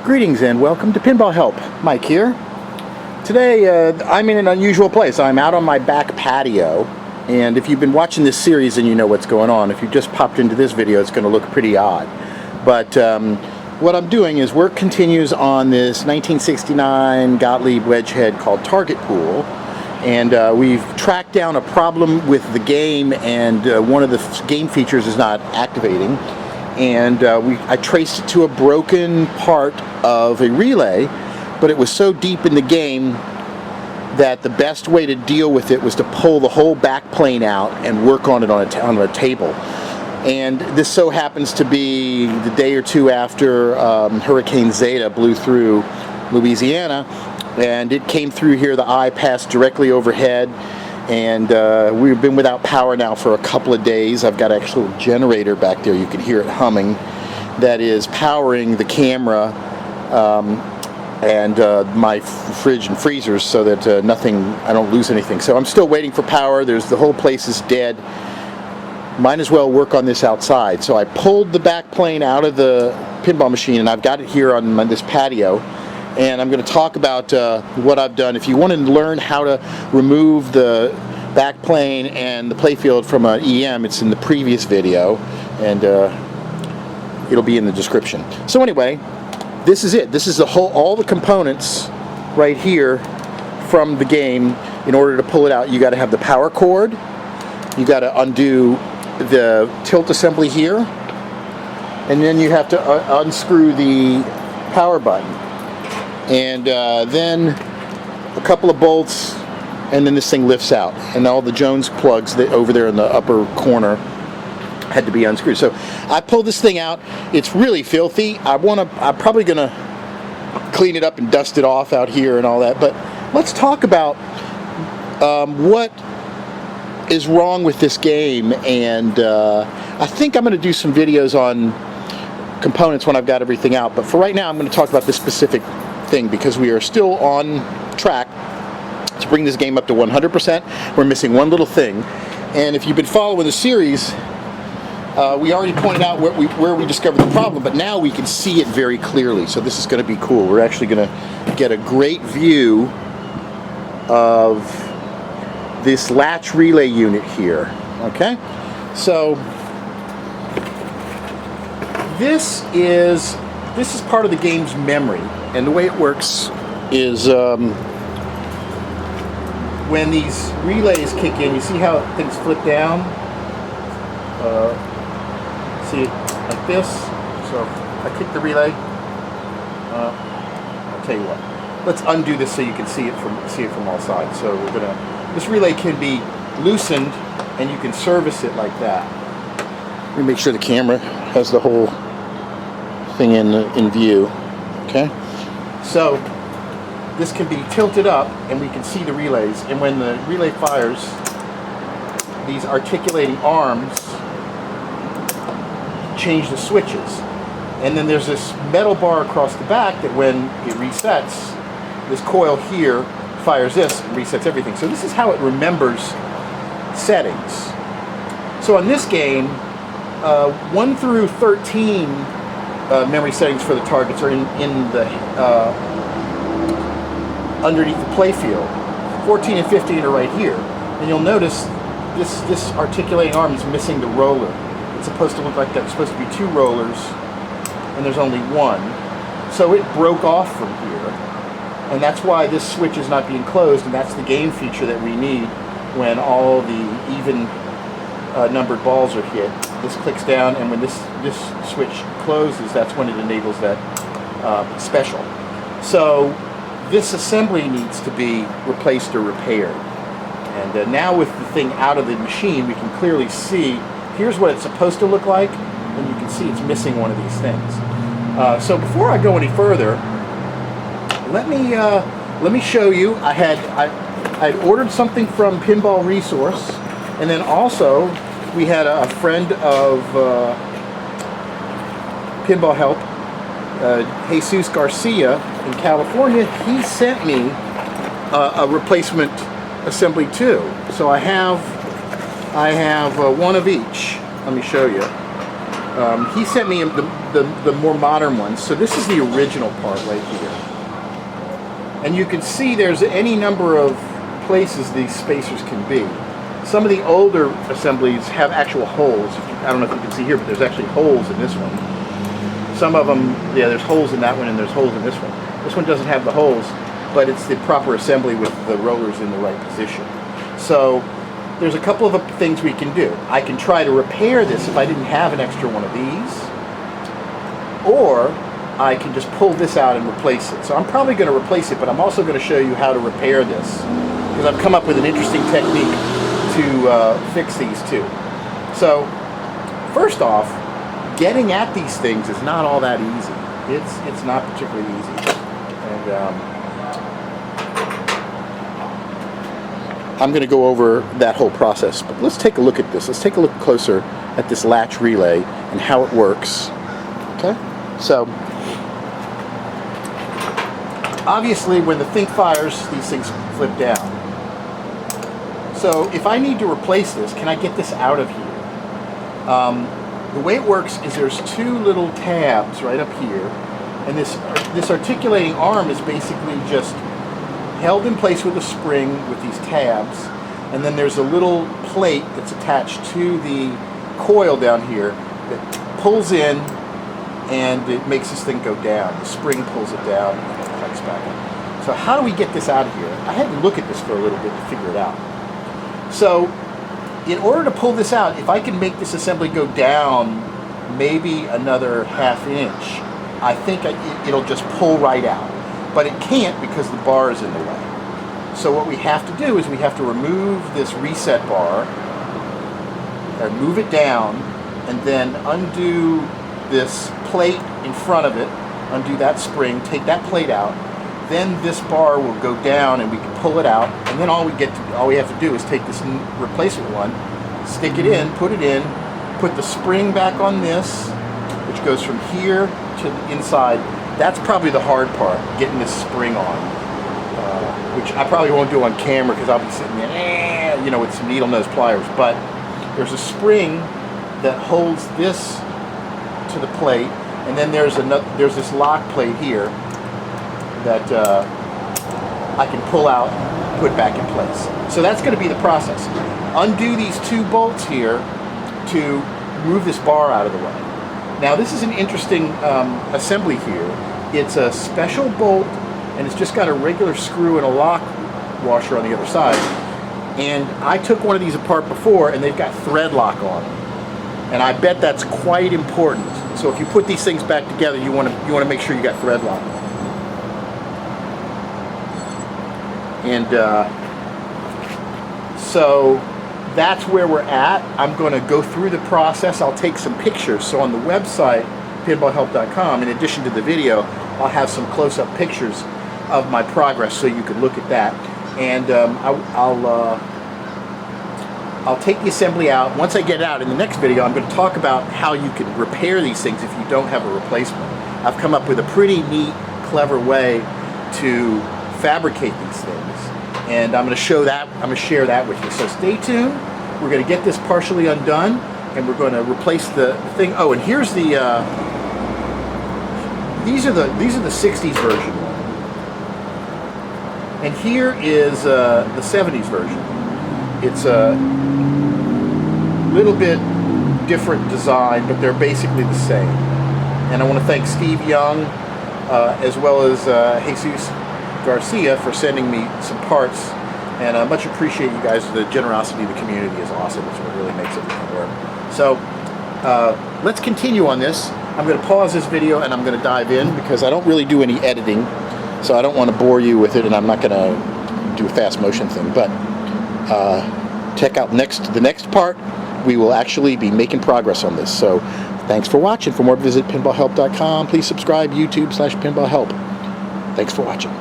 Greetings and welcome to PinballHelp. Mike here. Today I'm in an unusual place. I'm out on my back patio, and if you've been watching this series then you know what's going on. If you just popped into this video it's going to look pretty odd. But what I'm doing is work continues on this 1969 Gottlieb wedge head called Target Pool, and we've tracked down a problem with the game, and one of the game features is not activating. And I traced it to a broken part of a relay, but it was so deep in the game that the best way to deal with it was to pull the whole backplane out and work on it on a table. And this so happens to be the day or two after Hurricane Zeta blew through Louisiana, and it came through here. The eye passed directly overhead, and we've been without power now for a couple of days. I've got an actual generator back there, you can hear it humming, that is powering the camera and my fridge and freezers, so that I don't lose anything. So I'm still waiting for power. The whole place is dead. Might as well work on this outside. So I pulled the backplane out of the pinball machine, and I've got it here on this patio. And I'm going to talk about what I've done. If you want to learn how to remove the backplane and the playfield from an EM, it's in the previous video, and it'll be in the description. So anyway, this is it. This is all the components right here from the game. In order to pull it out, you got to have the power cord. You got to undo the tilt assembly here, and then you have to unscrew the power button. And then a couple of bolts, and then this thing lifts out, and all the Jones plugs that over there in the upper corner had to be unscrewed. So I pulled this thing out. It's really filthy. I'm probably gonna clean it up and dust it off out here and all that. But let's talk about what is wrong with this game, and I think I'm gonna do some videos on components when I've got everything out. But for right now I'm going to talk about this specific thing, because we are still on track to bring this game up to 100%. We're missing one little thing, and if you've been following the series, we already pointed out where we discovered the problem, but now we can see it very clearly. So this is going to be cool. We're actually going to get a great view of this latch relay unit here. Okay, so this is part of the game's memory, and the way it works is when these relays kick in, you see how things flip down? See it like this? So I kick the relay. I'll tell you what. Let's undo this so you can see it from all sides. So this relay can be loosened, and you can service it like that. Let me make sure the camera has the whole thing in view. Okay, so this can be tilted up, and we can see the relays, and when the relay fires, these articulating arms change the switches, and then there's this metal bar across the back that when it resets, this coil here fires this and resets everything. So this is how it remembers settings. So on this game, 1 through 13 memory settings for the targets are in the underneath the playfield. 14 and 15 are right here, and you'll notice this articulating arm is missing the roller. It's supposed to look like that. It's supposed to be 2 rollers, and there's only 1. So it broke off from here, and that's why this switch is not being closed, and that's the game feature that we need when all the even numbered balls are hit. This clicks down, and when this switch closes, that's when it enables that special. So this assembly needs to be replaced or repaired. And now with the thing out of the machine, we can clearly see, here's what it's supposed to look like, and you can see it's missing one of these things. So before I go any further, let me show you. I ordered something from Pinball Resource, and then also we had a friend of PinballHelp, Jesus Garcia in California. He sent me a replacement assembly too. So I have one of each. Let me show you. He sent me the more modern ones. So this is the original part right here. And you can see there's any number of places these spacers can be. Some of the older assemblies have actual holes. I don't know if you can see here, but there's actually holes in this one. Some of them, yeah, there's holes in that one and there's holes in this one. This one doesn't have the holes, but it's the proper assembly with the rollers in the right position. So there's a couple of things we can do. I can try to repair this if I didn't have an extra one of these, or I can just pull this out and replace it. So I'm probably going to replace it, but I'm also going to show you how to repair this, because I've come up with an interesting technique to fix these too. So first off, getting at these things is not all that easy. It's not particularly easy. And I'm going to go over that whole process. But let's take a look at this. Let's take a look closer at this latch relay and how it works. Okay? So obviously when the thing fires, these things flip down. So if I need to replace this, can I get this out of here? The way it works is there's two little tabs right up here, and this articulating arm is basically just held in place with a spring with these tabs, and then there's a little plate that's attached to the coil down here that pulls in, and it makes this thing go down. The spring pulls it down and it clicks back up. So how do we get this out of here? I had to look at this for a little bit to figure it out. So in order to pull this out, if I can make this assembly go down maybe another ½ inch, I think it'll just pull right out. But it can't because the bar is in the way. So what we have to do is we have to remove this reset bar, or move it down, and then undo this plate in front of it, undo that spring, take that plate out. Then this bar will go down and we can pull it out, and then all we have to do is take this replacement one, stick it in, put the spring back on this, which goes from here to the inside. That's probably the hard part, getting this spring on, which I probably won't do on camera because I'll be sitting there, you know, with some needle nose pliers. But there's a spring that holds this to the plate, and then there's this lock plate here that I can pull out, put back in place. So that's going to be the process. Undo these two bolts here to move this bar out of the way. Now this is an interesting assembly here. It's a special bolt, and it's just got a regular screw and a lock washer on the other side. And I took one of these apart before, and they've got thread lock on them. And I bet that's quite important. So if you put these things back together, you want to make sure you got thread lock on. And so that's where we're at. I'm going to go through the process. I'll take some pictures. So on the website, pinballhelp.com, in addition to the video, I'll have some close-up pictures of my progress so you can look at that. And I'll take the assembly out. Once I get it out, in the next video, I'm going to talk about how you can repair these things if you don't have a replacement. I've come up with a pretty neat, clever way to fabricate these things. And I'm going to show that, I'm going to share that with you. So stay tuned. We're going to get this partially undone, and we're going to replace the thing. Oh, and here's the these are the 60s version, and here is the 70s version. It's a little bit different design, but they're basically the same. And I want to thank Steve Young as well as Jesus Garcia for sending me some parts, and I much appreciate you guys. The generosity of the community is awesome. It's what really makes everything work. So let's continue on this. I'm going to pause this video and I'm going to dive in because I don't really do any editing, so I don't want to bore you with it, and I'm not going to do a fast motion thing. But check out the next part. We will actually be making progress on this. So thanks for watching. For more, visit pinballhelp.com. Please subscribe, YouTube/pinballhelp. Thanks for watching.